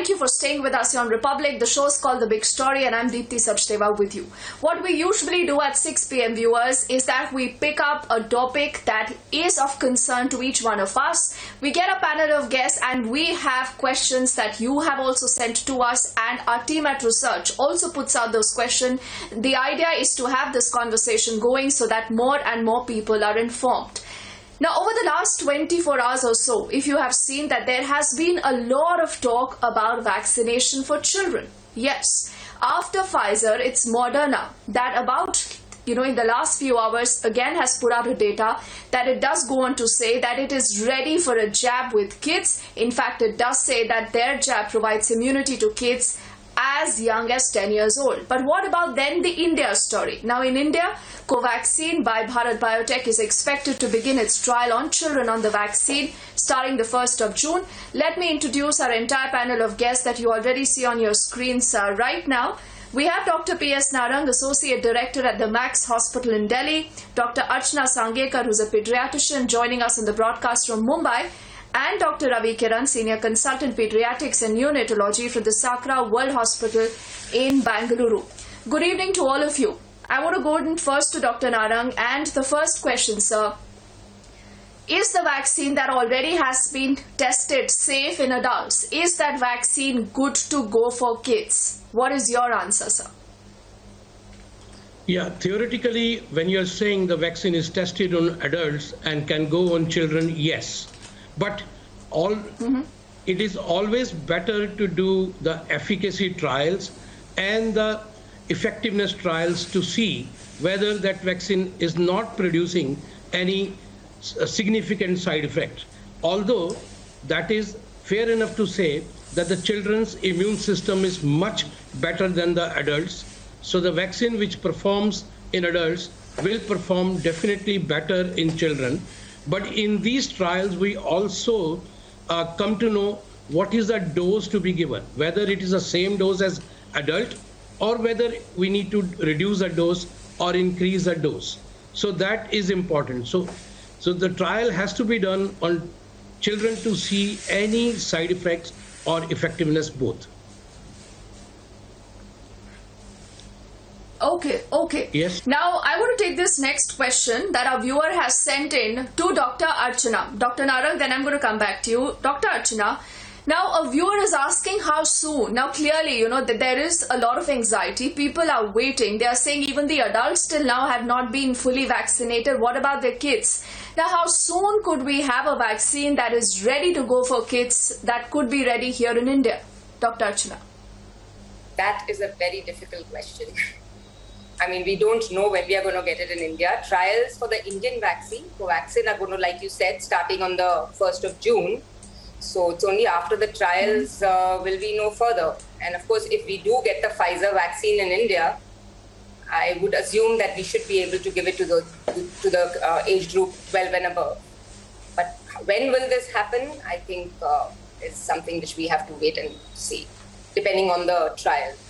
thank you for staying with us here on Republic. The show's called The Big Story, and I'm Deepthi Sachdeva with you. What we usually do at 6 p.m. viewers is that we pick up a topic that is of concern to each one of us. We get a panel of guests and we have questions that you have also sent to us, and our team at Research also puts out those questions. The idea is to have this conversation going so that more and more people are informed. Now, over the last 24 hours or so, if you have seen that there has been a lot of talk about vaccination for children. Yes, after Pfizer, it's Moderna that in the last few hours again has put out a data that it does go on to say that it is ready for a jab with kids. In fact, it does say that their jab provides immunity to kids as young as 10 years old. But what about then the India story? Now in India, Covaxin by Bharat Biotech is expected to begin its trial on children on the vaccine starting the 1st of June. Let me introduce our entire panel of guests that you already see on your screens right now. We have Dr. P.S. Narang, Associate Director at the Max Hospital in Delhi, Dr. Archana Sangekar, who's a pediatrician, joining us on the broadcast from Mumbai, and Dr. Ravi Kiran, Senior Consultant Pediatrics and Neonatology from the Sakra World Hospital in Bangalore. Good evening to all of you. I want to go in first to Dr. Narang, and the first question, sir. Is the vaccine that already has been tested safe in adults? Is that vaccine good to go for kids? What is your answer, sir? Yeah, theoretically, when you're saying the vaccine is tested on adults and can go on children, yes. But it is always better to do the efficacy trials and the effectiveness trials to see whether that vaccine is not producing any significant side effects. Although that is fair enough to say that the children's immune system is much better than the adults. So the vaccine which performs in adults will perform definitely better in children. But in these trials, we also come to know what is the dose to be given, whether it is the same dose as adult or whether we need to reduce the dose or increase the dose. So that is important. So the trial has to be done on children to see any side effects or effectiveness both. Okay. Yes. Now, I want to take this next question that our viewer has sent in to Dr. Archana. Dr. Narang, then I'm going to come back to you. Dr. Archana, now a viewer is asking how soon. Now, clearly, that there is a lot of anxiety. People are waiting. They are saying even the adults till now have not been fully vaccinated. What about their kids? Now, how soon could we have a vaccine that is ready to go for kids that could be ready here in India? Dr. Archana. That is a very difficult question. I mean, we don't know when we are going to get it in India. Trials for the Indian vaccine, Covaxin, are going to, like you said, starting on the 1st of June. So it's only after the trials will we know further. And of course, if we do get the Pfizer vaccine in India, I would assume that we should be able to give it to the age group 12 and above. But when will this happen? I think is something which we have to wait and see, depending on the trials.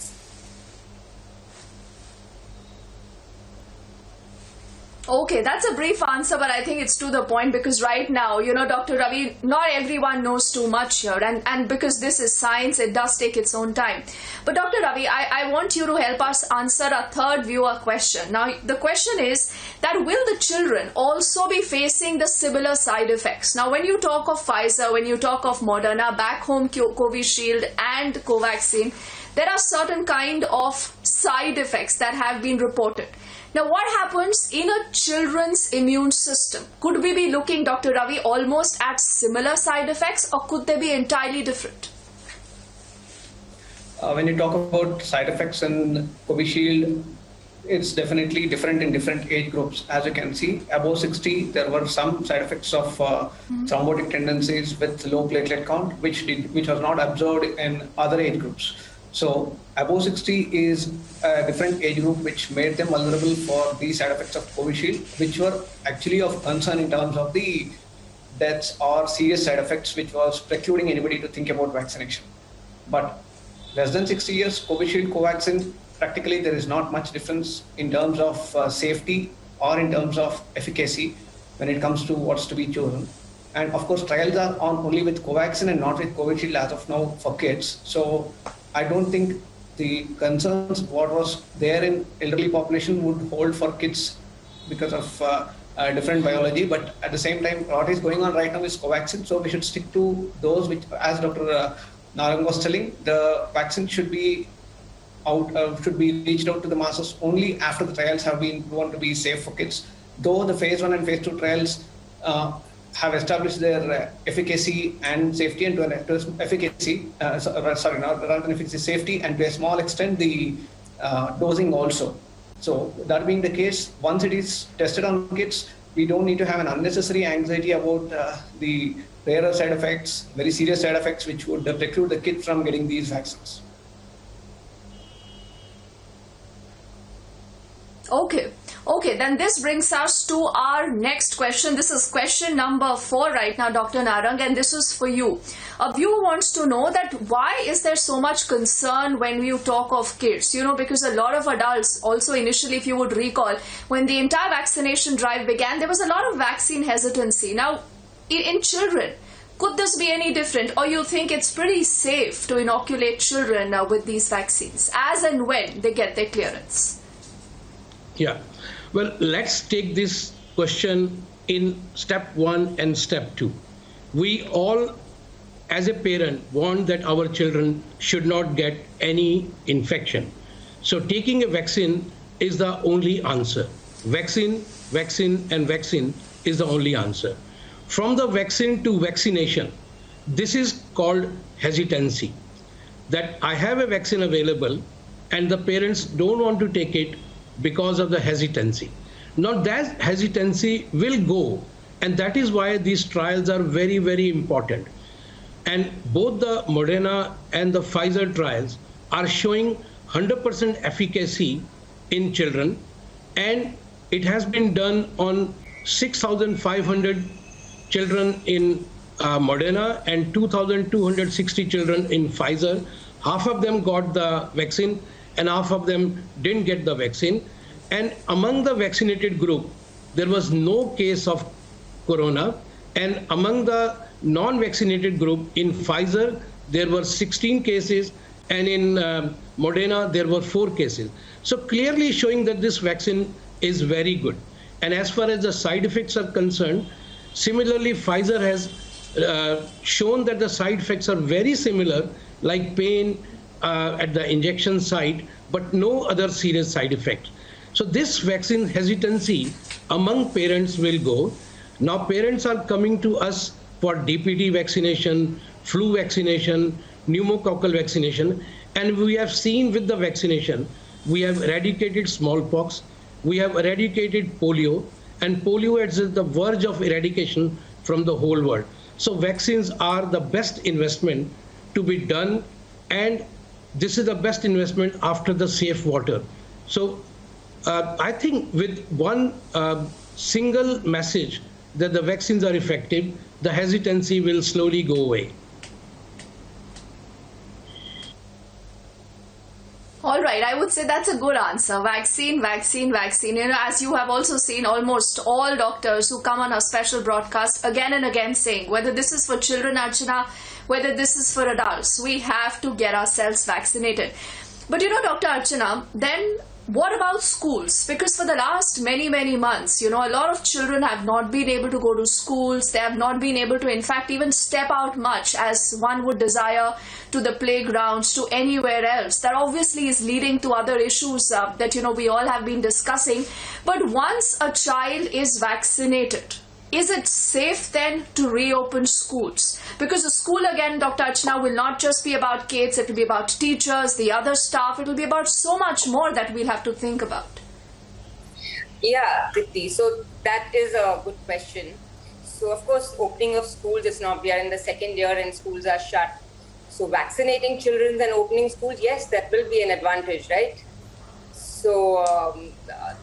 Okay, that's a brief answer, but I think it's to the point because right now, Dr. Ravi, not everyone knows too much here. And because this is science, it does take its own time. But Dr. Ravi, I want you to help us answer a third viewer question. Now, the question is that will the children also be facing the similar side effects? Now, when you talk of Pfizer, when you talk of Moderna, back home Covishield and Covaxin, there are certain kind of side effects that have been reported. Now, what happens in a children's immune system? Could we be looking, Dr. Ravi, almost at similar side effects, or could they be entirely different? When you talk about side effects in Covishield, it's definitely different in different age groups. As you can see, above 60, there were some side effects of thrombotic tendencies with low platelet count, which was not observed in other age groups. So above 60 is a different age group which made them vulnerable for these side effects of Covishield, which were actually of concern in terms of the deaths or serious side effects, which was precluding anybody to think about vaccination. But less than 60 years, Covishield, Covaxin, practically there is not much difference in terms of safety or in terms of efficacy when it comes to what's to be chosen. And of course, trials are on only with Covaxin and not with Covishield as of now for kids. So I don't think the concerns what was there in elderly population would hold for kids because of different biology. But at the same time, what is going on right now is Covaxin. So we should stick to those which, as Dr. Narang was telling, the vaccine should be reached out to the masses only after the trials have been proven to be safe for kids. Though the phase 1 and phase 2 trials have established their efficacy and safety, and safety, and to a small extent the dosing also. So that being the case, once it is tested on kids, we don't need to have an unnecessary anxiety about the rarer side effects, very serious side effects, which would preclude the kid from getting these vaccines. Okay, then this brings us to our next question. This is question number 4 right now, Dr. Narang, and this is for you. A viewer wants to know that why is there so much concern when you talk of kids? Because a lot of adults also initially, if you would recall, when the entire vaccination drive began, there was a lot of vaccine hesitancy. Now, in children, could this be any different, or you think it's pretty safe to inoculate children with these vaccines as and when they get their clearance? Yeah. Well, let's take this question in step 1 and step 2. We all, as a parent, want that our children should not get any infection. So taking a vaccine is the only answer. Vaccine, and vaccine is the only answer. From the vaccine to vaccination, this is called hesitancy. That I have a vaccine available and the parents don't want to take it because of the hesitancy. Now that hesitancy will go, and that is why these trials are very, very important. And both the Moderna and the Pfizer trials are showing 100% efficacy in children, and it has been done on 6,500 children in Moderna and 2,260 children in Pfizer. Half of them got the vaccine and half of them didn't get the vaccine. And among the vaccinated group, there was no case of corona. And among the non-vaccinated group in Pfizer, there were 16 cases, and in Moderna, there were 4 cases. So clearly showing that this vaccine is very good. And as far as the side effects are concerned, similarly, Pfizer has shown that the side effects are very similar, like pain at the injection site, but no other serious side effects. So this vaccine hesitancy among parents will go. Now parents are coming to us for DPT vaccination, flu vaccination, pneumococcal vaccination, and we have seen with the vaccination, we have eradicated smallpox, we have eradicated polio, and polio is at the verge of eradication from the whole world. So vaccines are the best investment to be done, and this is the best investment after the safe water. So I think with one single message that the vaccines are effective, the hesitancy will slowly go away. All right, I would say that's a good answer. Vaccine. As you have also seen, almost all doctors who come on a special broadcast again and again saying, whether this is for children, Archana, whether this is for adults, we have to get ourselves vaccinated. But Dr. Archana, then what about schools? Because for the last many months, a lot of children have not been able to go to schools. They have not been able to, in fact, even step out much as one would desire to the playgrounds, to anywhere else. That obviously is leading to other issues that, we all have been discussing. But once a child is vaccinated, is it safe then to reopen schools? Because the school, again, Dr. Archana, will not just be about kids, it will be about teachers, the other staff, it will be about so much more that we'll have to think about. Yeah, Dipti, so that is a good question. So of course, opening of schools is not, we are in the second year and schools are shut. So vaccinating children and opening schools, yes, that will be an advantage, right? So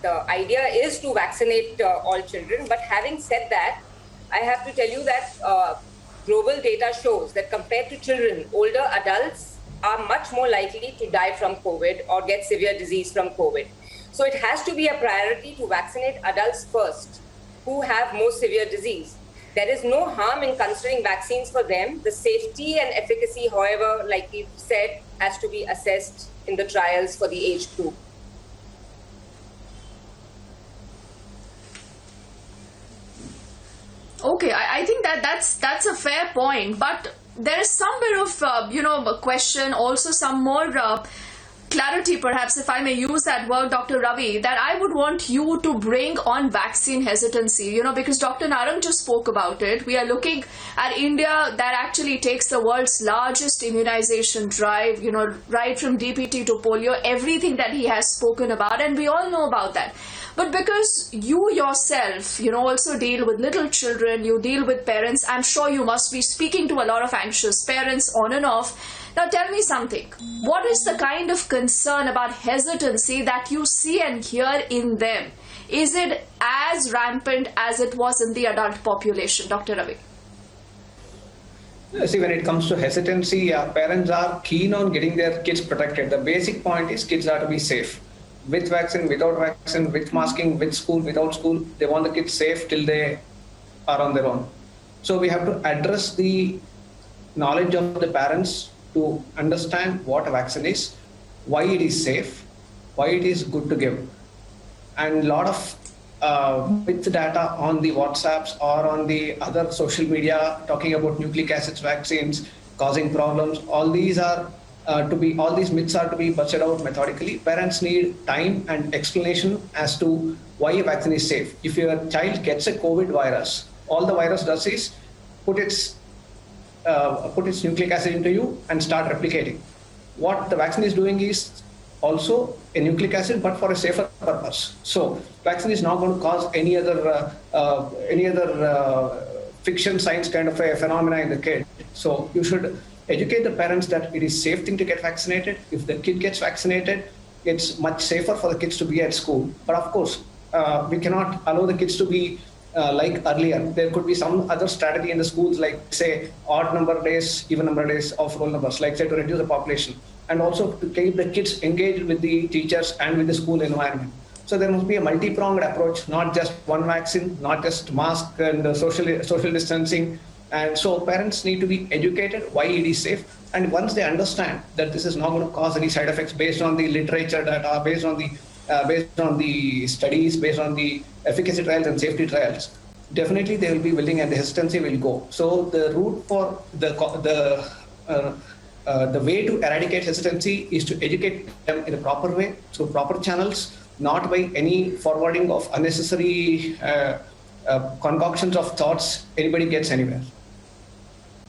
the idea is to vaccinate all children. But having said that, I have to tell you that global data shows that compared to children, older adults are much more likely to die from COVID or get severe disease from COVID. So it has to be a priority to vaccinate adults first who have more severe disease. there is no harm in considering vaccines for them. The safety and efficacy, however, like you said, has to be assessed in the trials for the age group. Okay, I think that's a fair point, but there is some bit of a question, also some more clarity, perhaps, if I may use that word, Dr. Ravi, that I would want you to bring on vaccine hesitancy, because Dr. Narang just spoke about it. We are looking at India that actually takes the world's largest immunization drive, right from DPT to polio, everything that he has spoken about, and we all know about that. But because you yourself, also deal with little children, you deal with parents, I'm sure you must be speaking to a lot of anxious parents on and off. Now tell me something. What is the kind of concern about hesitancy that you see and hear in them? Is it as rampant as it was in the adult population, Dr. Ravi? See, when it comes to hesitancy, parents are keen on getting their kids protected. The basic point is kids are to be safe. With vaccine, without vaccine, with masking, with school, without school, they want the kids safe till they are on their own. So we have to address the knowledge of the parents to understand what a vaccine is, why it is safe, why it is good to give. And a lot of with data on the WhatsApps or on the other social media talking about nucleic acids vaccines causing problems, all these myths are to be busted out methodically. Parents need time and explanation as to why a vaccine is safe. If your child gets a COVID virus, all the virus does is put its nucleic acid into you and start replicating. What the vaccine is doing is also a nucleic acid, but for a safer purpose. So vaccine is not going to cause any other fiction science kind of a phenomena in the kid. So you should educate the parents that it is safe thing to get vaccinated. If the kid gets vaccinated, it's much safer for the kids to be at school. But of course, we cannot allow the kids to be like earlier. There could be some other strategy in the schools, like say odd number days, even number of days of roll numbers, like say to reduce the population, and also to keep the kids engaged with the teachers and with the school environment. So there must be a multi-pronged approach, not just one vaccine, not just mask and social distancing. And so parents need to be educated why it is safe. And once they understand that this is not going to cause any side effects based on the literature data, based on the studies, based on the efficacy trials and safety trials, definitely they will be willing and the hesitancy will go. So the route for the way to eradicate hesitancy is to educate them in a proper way, through proper channels, not by any forwarding of unnecessary concoctions of thoughts anybody gets anywhere.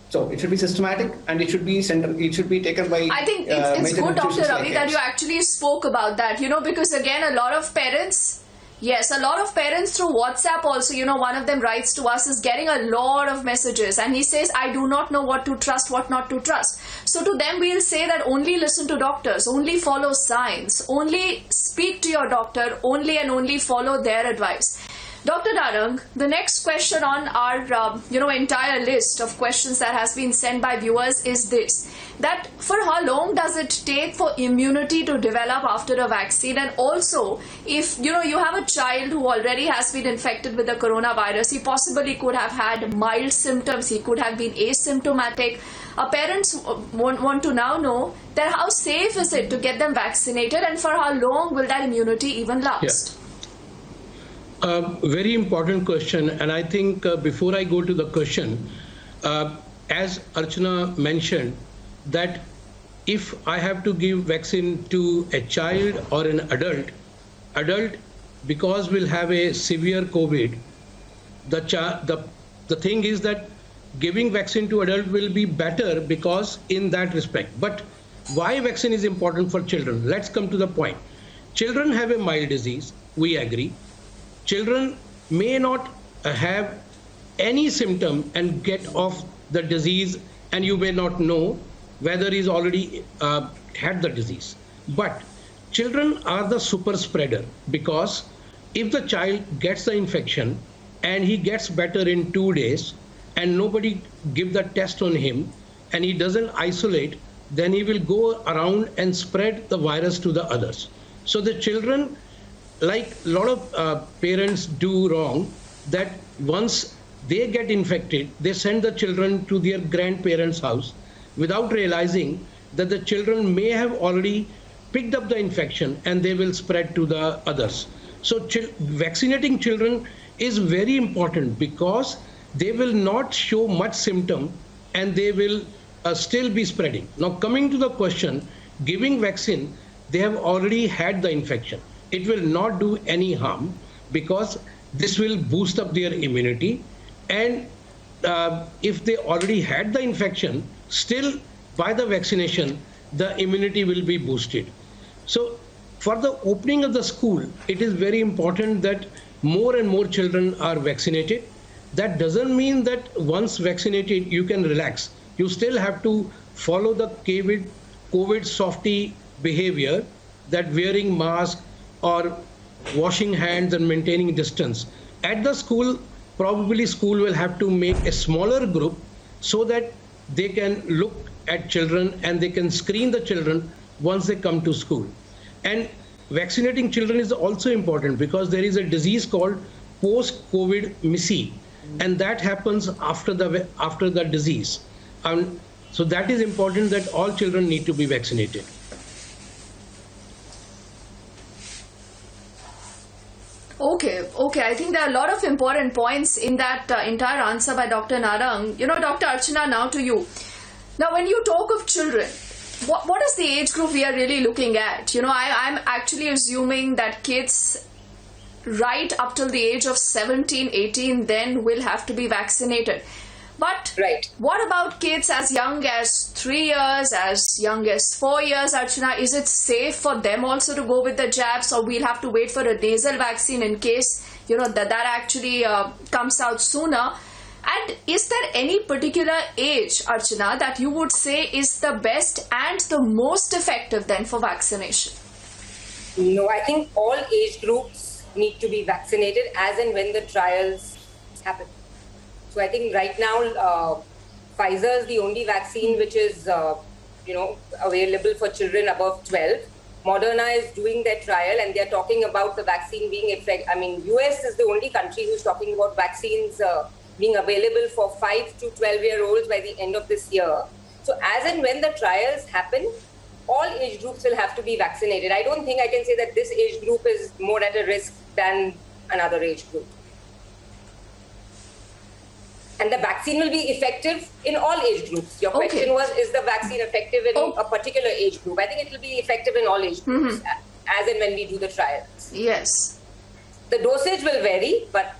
So it should be systematic and it should be taken by. I think it's good, Dr. Ravi, that you actually spoke about that, because again, a lot of parents through WhatsApp also, one of them writes to us, is getting a lot of messages and he says, I do not know what to trust, what not to trust. So to them, we'll say that only listen to doctors, only follow science, only speak to your doctor, only and only follow their advice. Dr. Narang, the next question on our entire list of questions that has been sent by viewers is this: that for how long does it take for immunity to develop after a vaccine? And also, if you have a child who already has been infected with the coronavirus, he possibly could have had mild symptoms, he could have been asymptomatic. Our parents want to now know that how safe is it to get them vaccinated, and for how long will that immunity even last? Yeah. Very important question, and I think before I go to the question, as Archana mentioned, that if I have to give vaccine to a child or an adult, because will have a severe COVID, the thing is that giving vaccine to adult will be better because in that respect. But why vaccine is important for children? Let's come to the point. Children have a mild disease, we agree. Children may not have any symptom and get off the disease, and you may not know whether he's already had the disease. But children are the super spreader, because if the child gets the infection and he gets better in 2 days and nobody give the test on him and he doesn't isolate, then he will go around and spread the virus to the others. So the children, like a lot of parents do wrong, that once they get infected, they send the children to their grandparents' house without realizing that the children may have already picked up the infection and they will spread to the others. So vaccinating children is very important because they will not show much symptom and they will still be spreading. Now coming to the question, giving vaccine, they have already had the infection. It will not do any harm because this will boost up their immunity. And if they already had the infection, still by the vaccination, the immunity will be boosted. So for the opening of the school, it is very important that more and more children are vaccinated. That doesn't mean that once vaccinated, you can relax. You still have to follow the COVID softy behavior, that wearing mask or washing hands and maintaining distance. At the school, probably school will have to make a smaller group so that they can look at children and they can screen the children once they come to school. And vaccinating children is also important because there is a disease called post-COVID MIS-C, and that happens after the disease. So that is important that all children need to be vaccinated. Okay. I think there are a lot of important points in that entire answer by Dr. Narang. Dr. Archana, now to you. Now, when you talk of children, what is the age group we are really looking at? I'm actually assuming that kids right up till the age of 17, 18 then will have to be vaccinated. But right. What about kids as young as 3 years, as young as 4 years, Archana? Is it safe for them also to go with the jabs, or we'll have to wait for a nasal vaccine in case, that actually comes out sooner? And is there any particular age, Archana, that you would say is the best and the most effective then for vaccination? No, I think all age groups need to be vaccinated as and when the trials happen. So I think right now, Pfizer is the only vaccine which is, available for children above 12. Moderna is doing their trial and they're talking about the vaccine being effective. US is the only country who's talking about vaccines being available for 5 to 12-year-olds by the end of this year. So as and when the trials happen, all age groups will have to be vaccinated. I don't think I can say that this age group is more at a risk than another age group. And the vaccine will be effective in all age groups. Your question was, is the vaccine effective in a particular age group? I think it will be effective in all age groups as and when we do the trials. Yes. The dosage will vary, but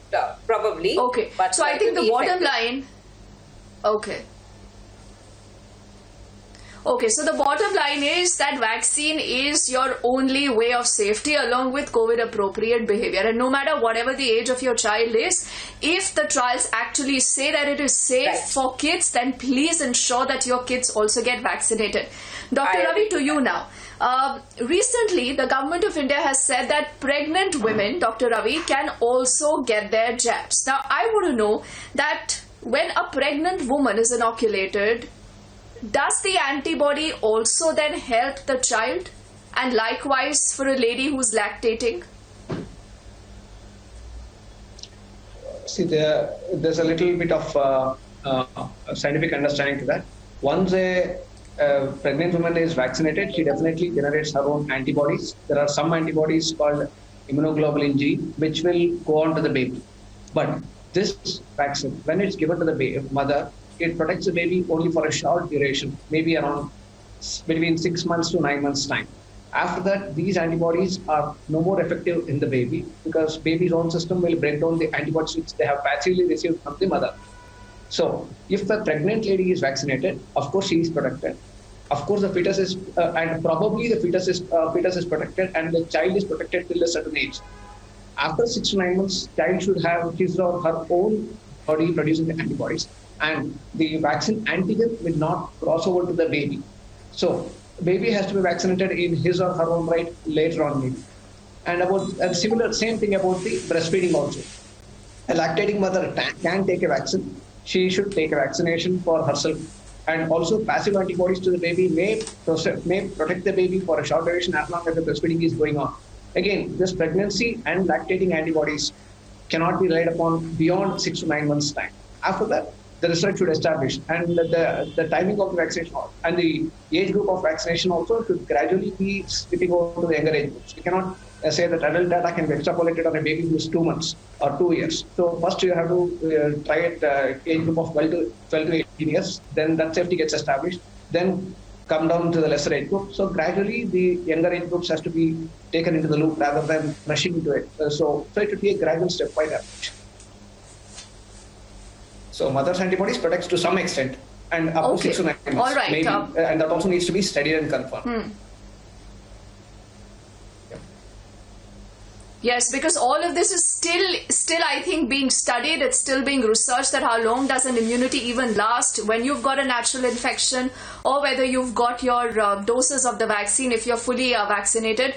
probably. Okay. But so I think the bottom line... Okay, so the bottom line is that vaccine is your only way of safety along with COVID appropriate behavior. And no matter whatever the age of your child is, if the trials actually say that it is safe for kids, then please ensure that your kids also get vaccinated. Dr. Ravi, to you now. Recently, the government of India has said that pregnant women, Dr. Ravi, can also get their jabs. Now, I want to know that when a pregnant woman is inoculated, does the antibody also then help the child? And likewise for a lady who's lactating? See, there's a little bit of scientific understanding to that. Once a pregnant woman is vaccinated, she definitely generates her own antibodies. There are some antibodies called immunoglobulin G, which will go on to the baby. But this vaccine, when it's given to the mother, it protects the baby only for a short duration, maybe around between 6 months to 9 months time. After that, these antibodies are no more effective in the baby because baby's own system will break down the antibodies which they have passively received from the mother. So if the pregnant lady is vaccinated, of course she is protected. Of course the fetus is, and probably the fetus is protected and the child is protected till a certain age. After 6 to 9 months, child should have his or her own body producing the antibodies. And the vaccine antigen will not cross over to the baby. So baby has to be vaccinated in his or her own right later on maybe. And same thing about the breastfeeding also. A lactating mother can take a vaccine. She should take a vaccination for herself. And also passive antibodies to the baby may protect the baby for a short duration as long as the breastfeeding is going on. Again, this pregnancy and lactating antibodies cannot be relied upon beyond 6 to 9 months' time. After that, the research should establish, and the timing of the vaccination and the age group of vaccination also should gradually be slipping over to the younger age groups. We cannot say that adult data can be extrapolated on a baby who is 2 months or 2 years. So first you have to try it age group of 12 to 18 years. Then that safety gets established. Then come down to the lesser age group. So gradually the younger age groups has to be taken into the loop rather than rushing into it. So it would be a gradual stepwise approach. So mother's antibodies protects to some extent and up to 6 to 9 months. All right. Maybe, and that also needs to be studied and confirmed. Yes, because all of this is still I think being studied. It's still being researched that how long does an immunity even last when you've got a natural infection, or whether you've got your doses of the vaccine if you're fully vaccinated.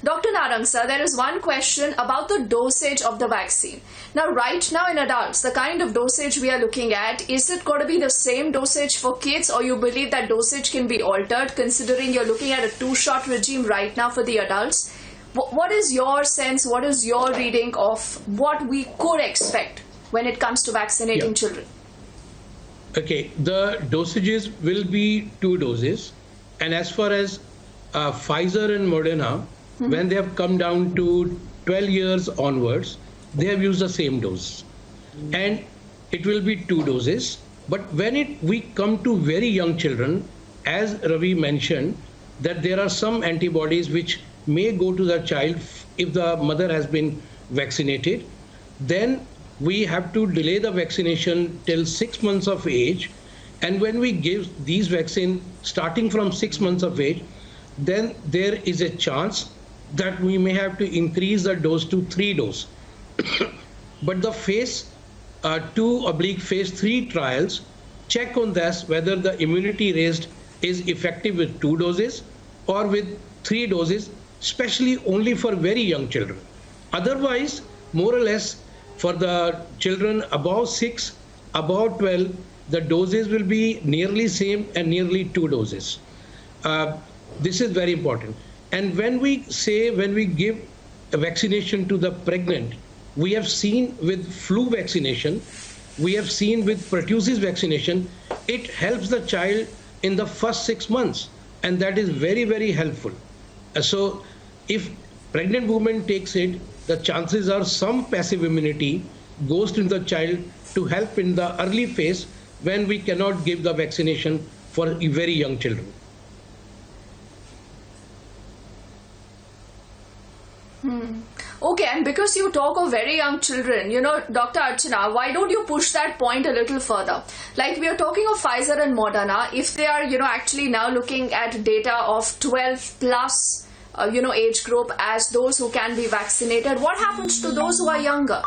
Dr. Narang sir, there is one question about the dosage of the vaccine. Now, right now in adults, the kind of dosage we are looking at, is it going to be the same dosage for kids, or you believe that dosage can be altered considering you're looking at a 2-shot regime right now for the adults? What is your sense, what is your reading of what we could expect when it comes to vaccinating children? Okay, the dosages will be 2 doses. And as far as Pfizer and Moderna, when they have come down to 12 years onwards, they have used the same dose. And it will be 2 doses. But when we come to very young children, as Ravi mentioned, that there are some antibodies which may go to the child if the mother has been vaccinated, then we have to delay the vaccination till 6 months of age. And when we give these vaccines starting from 6 months of age, then there is a chance that we may have to increase the dose to 3 doses. But the phase 2/phase 3 trials check on this, whether the immunity raised is effective with 2 doses or with 3 doses, especially only for very young children. Otherwise, more or less, for the children above 6, above 12, the doses will be nearly same and nearly 2 doses. This is very important. And when we give a vaccination to the pregnant, we have seen with flu vaccination, we have seen with pertussis vaccination, it helps the child in the first 6 months, and that is very, very helpful. So if pregnant woman takes it, the chances are some passive immunity goes to the child to help in the early phase when we cannot give the vaccination for very young children. Okay, and because you talk of very young children, Dr. Archana, why don't you push that point a little further? Like, we are talking of Pfizer and Moderna. If they are, actually now looking at data of 12 plus, age group as those who can be vaccinated, what happens to those who are younger?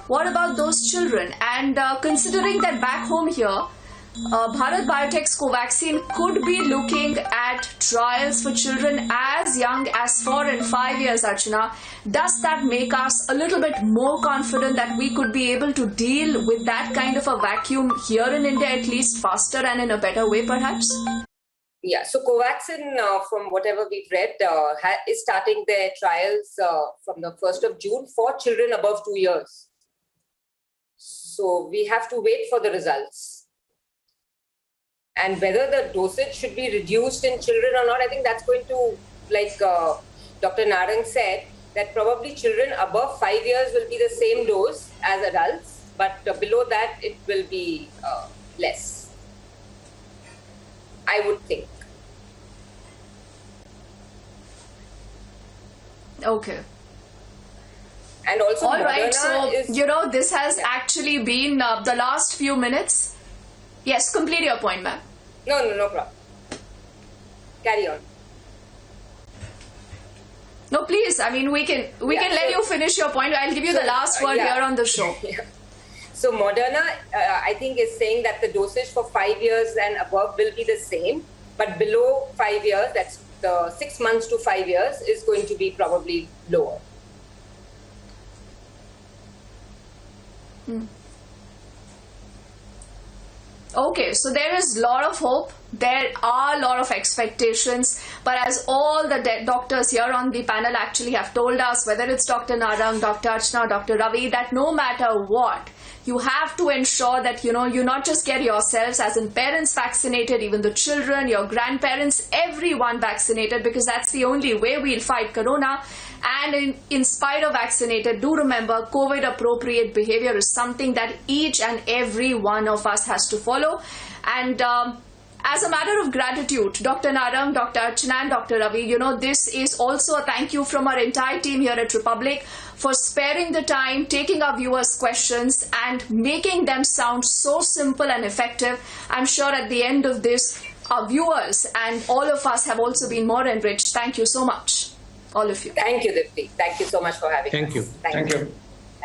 What about those children? And considering that back home here, Bharat Biotech's Covaxin could be looking at trials for children as young as 4 and 5 years, Archana. Does that make us a little bit more confident that we could be able to deal with that kind of a vacuum here in India, at least faster and in a better way, perhaps? Yeah, so Covaxin, from whatever we've read, is starting their trials from the 1st of June for children above 2 years. So we have to wait for the results. And whether the dosage should be reduced in children or not, I think that's going to, like Dr. Narang said, that probably children above 5 years will be the same dose as adults, but below that it will be less, I would think. Okay. And also, all right, Moderna so, this has actually been the last few minutes. Yes, complete your point, ma'am. No problem. Carry on. No, please. I mean, we can let you finish your point. I'll give you the last word here on the show. Yeah. So Moderna, I think, is saying that the dosage for 5 years and above will be the same, but below 5 years, that's the 6 months to 5 years, is going to be probably lower. Okay, so there is a lot of hope. There are a lot of expectations. But as all the doctors here on the panel actually have told us, whether it's Dr. Narang, Dr. Archana, Dr. Ravi, that no matter what, you have to ensure that, you not just get yourselves as in parents vaccinated, even the children, your grandparents, everyone vaccinated, because that's the only way we'll fight corona. And in spite of vaccinated, do remember COVID appropriate behavior is something that each and every one of us has to follow. And as a matter of gratitude, Dr. Narang, Dr. Archana and Dr. Ravi, this is also a thank you from our entire team here at Republic for sparing the time, taking our viewers' questions and making them sound so simple and effective. I'm sure at the end of this, our viewers and all of us have also been more enriched. Thank you so much, all of you. Thank you, Dipti. Thank you so much for having us. Thank you. Thank you.